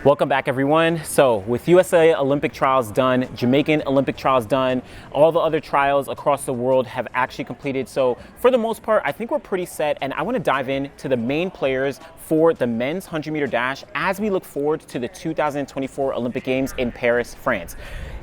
Welcome back, everyone. So with USA Olympic trials done, Jamaican Olympic trials done, all the other trials across the world have actually completed. So for the most part, I think we're pretty set, and I want to dive into the main players for the men's 100-meter dash as we look forward to the 2024 Olympic Games in Paris, France.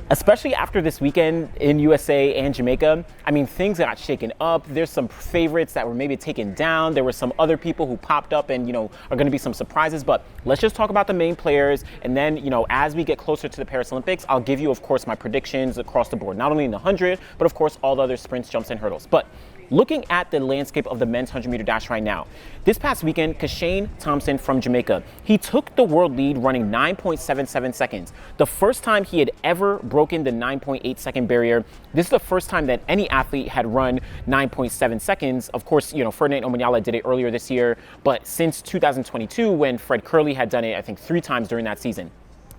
Especially after this weekend in USA and Jamaica, I mean, things got shaken up. There's some favorites that were maybe taken down. There were some other people who popped up and, are going to be some surprises. But let's just talk about the main players. And then, as we get closer to the Paris Olympics, I'll give you, of course, my predictions across the board, not only in the 100, but of course, all the other sprints, jumps, and hurdles. But looking at the landscape of the men's 100-meter dash right now, this past weekend, Kishane Thompson from Jamaica, he took the world lead running 9.77 seconds. The first time he had ever broken the 9.8 second barrier. This is the first time that any athlete had run 9.7 seconds. Of course, Ferdinand Omanyala did it earlier this year, but since 2022, when Fred Kerley had done it, I think 3 times during that season.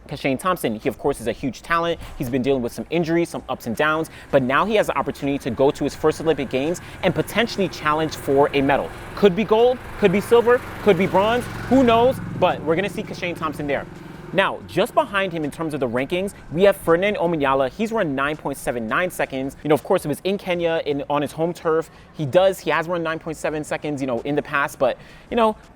Kishane Thompson, he of course is a huge talent. He's been dealing with some injuries, some ups and downs, but now he has the opportunity to go to his first Olympic Games and potentially challenge for a medal. Could be gold, could be silver, could be bronze, who knows, but we're gonna see Kishane Thompson there. Now, just behind him in terms of the rankings, we have Ferdinand Omanyala. He's run 9.79 seconds. Of course, it was in Kenya on his home turf. He has run 9.7 seconds, in the past, but,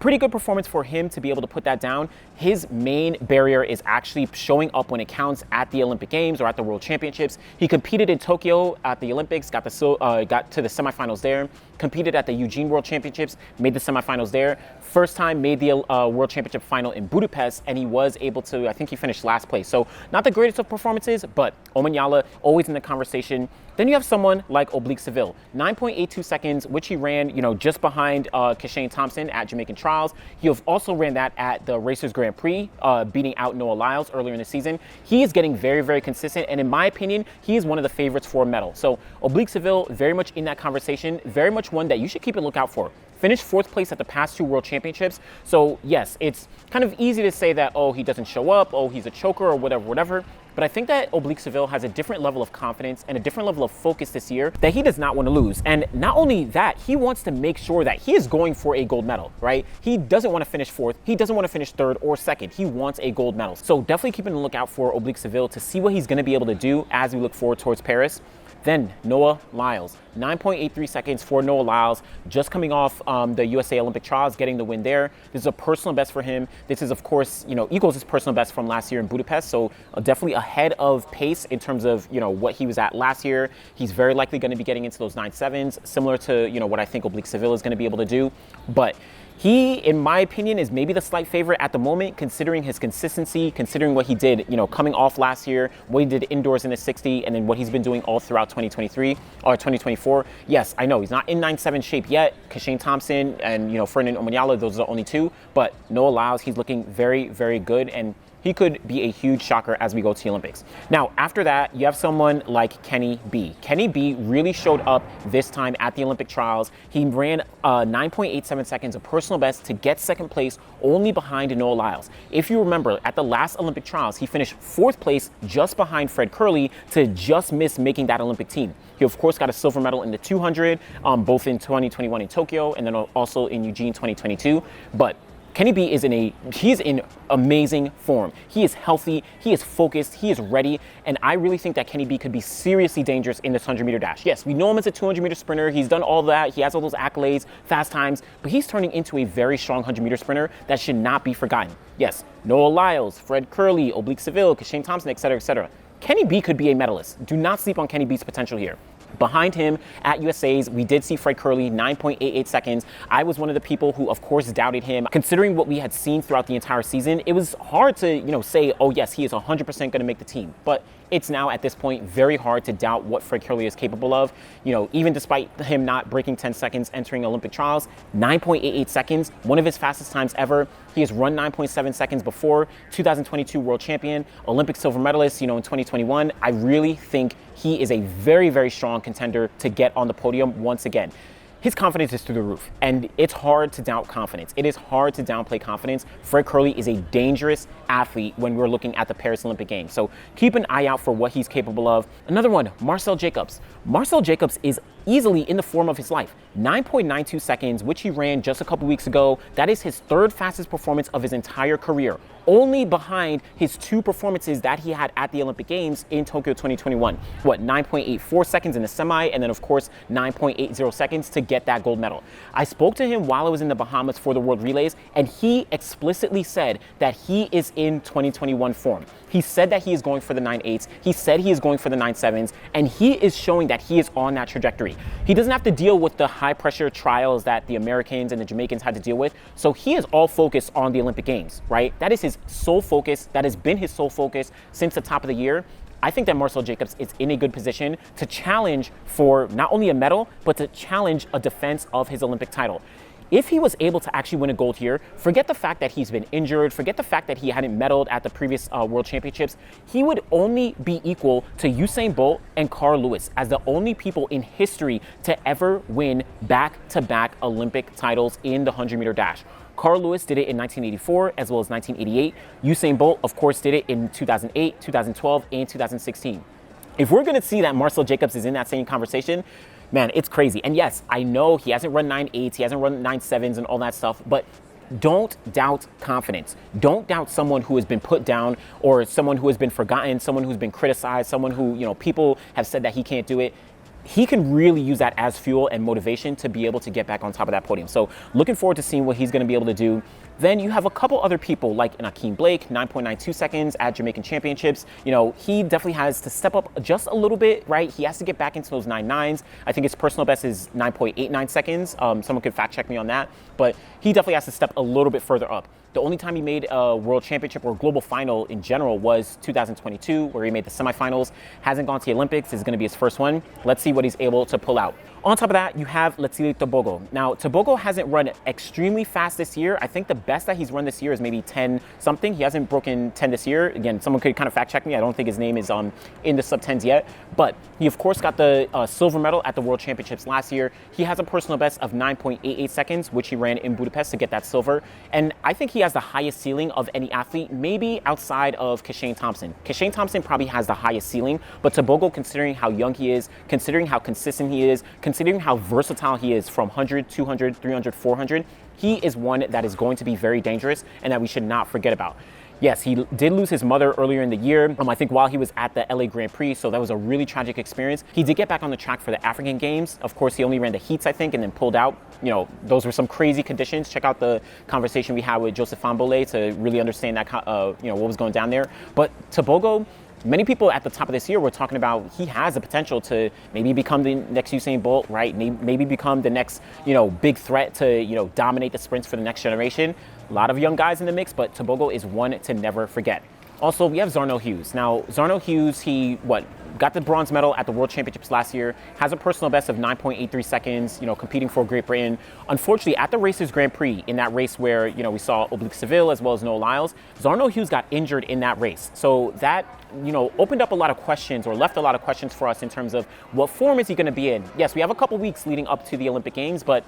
pretty good performance for him to be able to put that down. His main barrier is actually showing up when it counts at the Olympic Games or at the World Championships. He competed in Tokyo at the Olympics, got to the semifinals there, competed at the Eugene World Championships, made the semifinals there. First time made the World Championship final in Budapest, and he was able to, I think he finished last place. So not the greatest of performances, but Omanyala always in the conversation. Then you have someone like Oblique Seville, 9.82 seconds, which he ran, just behind Kishane Thompson at Jamaican trials. He also ran that at the Racers Grand Prix, beating out Noah Lyles earlier in the season. He is getting very, very consistent, and in my opinion, he is one of the favorites for a medal. So Oblique Seville, very much in that conversation, very much one that you should keep a lookout for. Finished 4th place at the past 2 World Championships. So yes, it's kind of easy to say that, oh, he doesn't show up, oh, he's a choker or whatever. But I think that Oblique Seville has a different level of confidence and a different level of focus this year that he does not want to lose. And not only that, he wants to make sure that he is going for a gold medal, right? He doesn't want to finish 4th. He doesn't want to finish 3rd or 2nd. He wants a gold medal. So definitely keeping a lookout for Oblique Seville to see what he's going to be able to do as we look forward towards Paris. Then Noah Lyles, 9.83 seconds for Noah Lyles, just coming off the USA Olympic trials, getting the win there. This is a personal best for him. This is, of course, equals his personal best from last year in Budapest. So definitely ahead of pace in terms of, what he was at last year. He's very likely going to be getting into those 9.7s, similar to, what I think Oblique Seville is going to be able to do. But he, in my opinion, is maybe the slight favorite at the moment, considering his consistency, considering what he did, coming off last year, what he did indoors in the 60, and then what he's been doing all throughout 2023 or 2024. Yes, I know he's not in 9.7 shape yet. Kishane Thompson and, Ferdinand Omanyala, those are the only 2. But Noah Lyles, he's looking very, very good, and he could be a huge shocker as we go to the Olympics. Now, after that, you have someone like Kenny B. Kenny B really showed up this time at the Olympic trials. He ran 9.87 seconds, a personal best, to get 2nd place, only behind Noah Lyles. If you remember, at the last Olympic trials, he finished 4th place, just behind Fred Kerley, to just miss making that Olympic team. He, of course, got a silver medal in the 200, both in 2021 in Tokyo and then also in Eugene 2022. But Kenny B is in amazing form. He is healthy, he is focused, he is ready, and I really think that Kenny B could be seriously dangerous in this 100-meter dash. Yes, we know him as a 200-meter sprinter. He's done all that. He has all those accolades, fast times, but he's turning into a very strong 100-meter sprinter that should not be forgotten. Yes, Noah Lyles, Fred Kerley, Oblique Seville, Kishane Thompson, etc., etc. Kenny B could be a medalist. Do not sleep on Kenny B's potential here. Behind him at USA's, we did see Fred Kerley, 9.88 seconds. I was one of the people who, of course, doubted him. Considering what we had seen throughout the entire season, it was hard to, say, oh, yes, he is 100% going to make the team. But it's now, at this point, very hard to doubt what Fred Kerley is capable of. Even despite him not breaking 10 seconds entering Olympic trials, 9.88 seconds, one of his fastest times ever. He has run 9.7 seconds before, 2022 world champion, Olympic silver medalist, in 2021. I really think he is a very, very strong contender to get on the podium once again. His confidence is through the roof, and it's hard to doubt confidence. It is hard to downplay confidence. Fred Kerley is a dangerous athlete when we're looking at the Paris Olympic Games. So keep an eye out for what he's capable of. Another one, Marcell Jacobs. Marcell Jacobs is easily in the form of his life. 9.92 seconds, which he ran just a couple weeks ago. That is his 3rd fastest performance of his entire career. only behind his 2 performances that he had at the Olympic Games in Tokyo 2021. What, 9.84 seconds in the semi, and then of course 9.80 seconds to get that gold medal. I spoke to him while I was in the Bahamas for the World Relays, and he explicitly said that he is in 2021 form. He said that he is going for the 9.8s. He said he is going for the 9.7s, and he is showing that he is on that trajectory. He doesn't have to deal with the high pressure trials that the Americans and the Jamaicans had to deal with. So he is all focused on the Olympic Games, right? That is his sole focus. That has been his sole focus since the top of the year. I think that Marcell Jacobs is in a good position to challenge for not only a medal, but to challenge a defense of his Olympic title. If he was able to actually win a gold here, forget the fact that he's been injured, forget the fact that he hadn't medaled at the previous World Championships, he would only be equal to Usain Bolt and Carl Lewis as the only people in history to ever win back-to-back Olympic titles in the 100-meter dash. Carl Lewis did it in 1984 as well as 1988. Usain Bolt, of course, did it in 2008, 2012, and 2016. If we're going to see that Marcell Jacobs is in that same conversation, man, it's crazy. And yes, I know he hasn't run 9.8s, he hasn't run 9.7s and all that stuff, but don't doubt confidence. Don't doubt someone who has been put down or someone who has been forgotten, someone who's been criticized, someone who, people have said that he can't do it. He can really use that as fuel and motivation to be able to get back on top of that podium. So looking forward to seeing what he's going to be able to do. Then you have a couple other people like Ackeem Blake, 9.92 seconds at Jamaican Championships. He definitely has to step up just a little bit, right? He has to get back into those 9.9s. I think his personal best is 9.89 seconds. Someone could fact check me on that, but he definitely has to step a little bit further up. The only time he made a World Championship or global final in general was 2022, where he made the semifinals. Hasn't gone to the Olympics. This is going to be his first one. Let's see what he's able to pull out. On top of that, you have Letsile Tebogo. Now, Tebogo hasn't run extremely fast this year. I think the best that he's run this year is maybe 10 something. He hasn't broken 10 this year. Again, someone could kind of fact check me. I don't think his name is in the sub-10s yet. But he, of course, got the silver medal at the World Championships last year. He has a personal best of 9.88 seconds, which he ran in Budapest to get that silver. And I think he has the highest ceiling of any athlete, maybe outside of Kishane Thompson. Kishane Thompson probably has the highest ceiling, but Tebogo, considering how young he is, considering how consistent he is, considering how versatile he is from 100, 200, 300, 400, he is one that is going to be very dangerous and that we should not forget about. Yes, he did lose his mother earlier in the year, I think while he was at the LA Grand Prix, so that was a really tragic experience. He did get back on the track for the African Games. Of course, he only ran the heats, I think, and then pulled out. Those were some crazy conditions. Check out the conversation we had with Joseph Fambole to really understand that, what was going down there. But Tebogo, many people at the top of this year were talking about he has the potential to maybe become the next Usain Bolt, right? Maybe become the next, big threat to, dominate the sprints for the next generation. A lot of young guys in the mix, but Tebogo is one to never forget. Also, we have Zharnel Hughes. Now, Zharnel Hughes, he got the bronze medal at the World Championships last year, has a personal best of 9.83 seconds, competing for Great Britain. Unfortunately, at the Racers Grand Prix, in that race where, we saw Oblique Seville as well as Lyles, Zharnel Hughes got injured in that race. So that, opened up a lot of questions or left a lot of questions for us in terms of what form is he going to be in. Yes, we have a couple weeks leading up to the Olympic Games, but,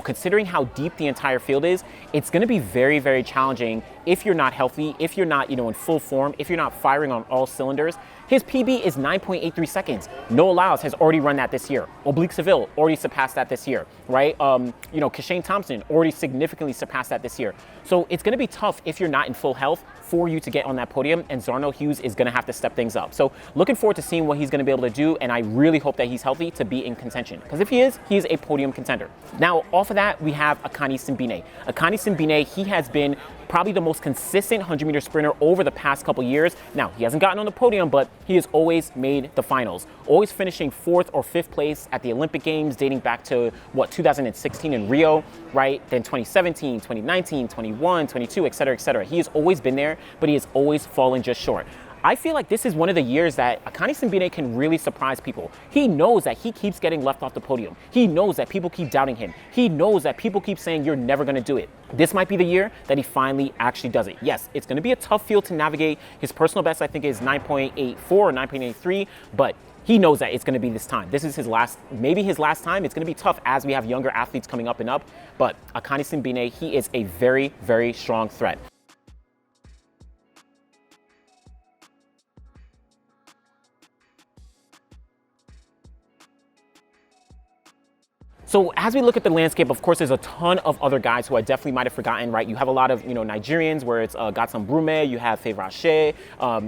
considering how deep the entire field is, it's going to be very, very challenging if you're not healthy, if you're not, in full form, if you're not firing on all cylinders. His PB is 9.83 seconds. Lyles has already run that this year. Oblique Seville already surpassed that this year, right? Kishane Thompson already significantly surpassed that this year. So it's going to be tough if you're not in full health for you to get on that podium, and Zharnel Hughes is going to have to step things up. So looking forward to seeing what he's going to be able to do, and I really hope that he's healthy to be in contention, because if he is a podium contender. Now, off of that, we have Akani Simbine. Akani Simbine, he has been probably the most consistent 100-meter sprinter over the past couple years. Now, he hasn't gotten on the podium, but he has always made the finals, always finishing 4th or 5th place at the Olympic Games, dating back to, 2016 in Rio, right? Then 2017, 2019, 21, 22, et cetera, et cetera. He has always been there, but he has always fallen just short. I feel like this is one of the years that Akani Simbine can really surprise people. He knows that he keeps getting left off the podium. He knows that people keep doubting him. He knows that people keep saying you're never going to do it. This might be the year that he finally actually does it. Yes, it's going to be a tough field to navigate. His personal best, I think, is 9.84 or 9.83, but he knows that it's going to be this time. This is maybe his last time. It's going to be tough as we have younger athletes coming up and up, but Akani Simbine, he is a very, very strong threat. So as we look at the landscape, of course, there's a ton of other guys who I definitely might have forgotten, right? You have a lot of, Nigerians where it's Gatsam Brume, you have Fevrache,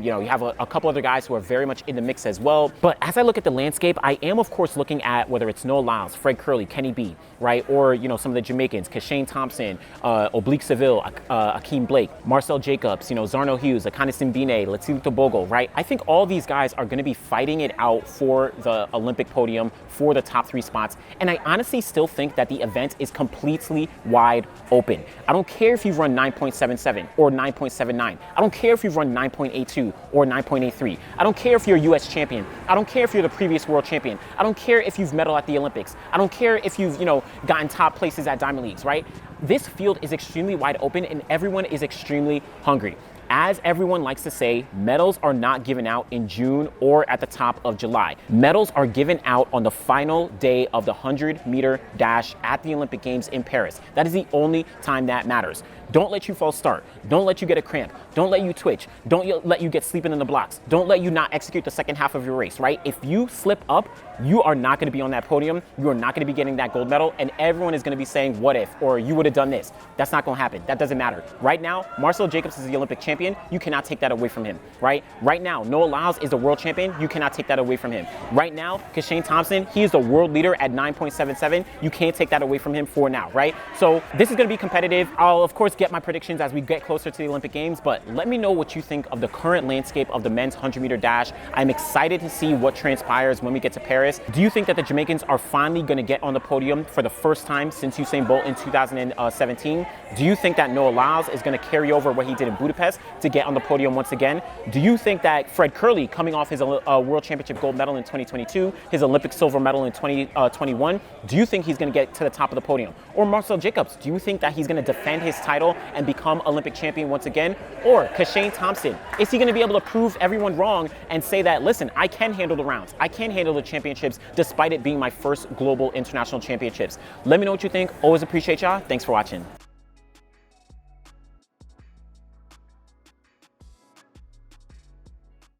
you have a couple other guys who are very much in the mix as well. But as I look at the landscape, I am, of course, looking at whether it's Noah Lyles, Fred Kerley, Kenny B, right? Or, some of the Jamaicans, Kishane Thompson, Oblique Seville, Ackeem Blake, Marcell Jacobs, Zharnel Hughes, Akani Simbine, Letsile Tebogo, right? I think all these guys are going to be fighting it out for the Olympic podium, for the top 3 spots. And I honestly still think that the event is completely wide open. I don't care if you've run 9.77 or 9.79. I don't care if you've run 9.82 or 9.83. I don't care if you're a US champion. I don't care if you're the previous world champion. I don't care if you've medaled at the Olympics. I don't care if you've, gotten top places at Diamond Leagues, right? This field is extremely wide open and everyone is extremely hungry. As everyone likes to say, medals are not given out in June or at the top of July. Medals are given out on the final day of the 100-meter dash at the Olympic Games in Paris. That is the only time that matters. Don't let you false start. Don't let you get a cramp. Don't let you twitch. Don't let you get sleeping in the blocks. Don't let you not execute the second half of your race, right? If you slip up, you are not going to be on that podium. You are not going to be getting that gold medal. And everyone is going to be saying, what if, or you would have done this. That's not going to happen. That doesn't matter. Right now, Marcell Jacobs is the Olympic champion. You cannot take that away from him, right? Right now, Noah Lyles is the world champion. You cannot take that away from him. Right now, Kishane Thompson, he is the world leader at 9.77. You can't take that away from him for now, right? So this is going to be competitive. I'll, of course, get my predictions as we get closer to the Olympic Games, but let me know what you think of the current landscape of the men's 100-meter dash. I'm excited to see what transpires when we get to Paris. Do you think that the Jamaicans are finally going to get on the podium for the first time since Usain Bolt in 2017? Do you think that Noah Lyles is going to carry over what he did in Budapest to get on the podium once again? Do you think that Fred Kerley, coming off his World Championship gold medal in 2022, his Olympic silver medal in 2021, do you think he's going to get to the top of the podium? Or Marcell Jacobs, do you think that he's going to defend his title and become Olympic champion once again? Or Kishane Thompson, is he going to be able to prove everyone wrong and say that, listen, I can handle the rounds, I can handle the championships despite it being my first global international championships? Let me know what you think. Always appreciate y'all. Thanks for watching.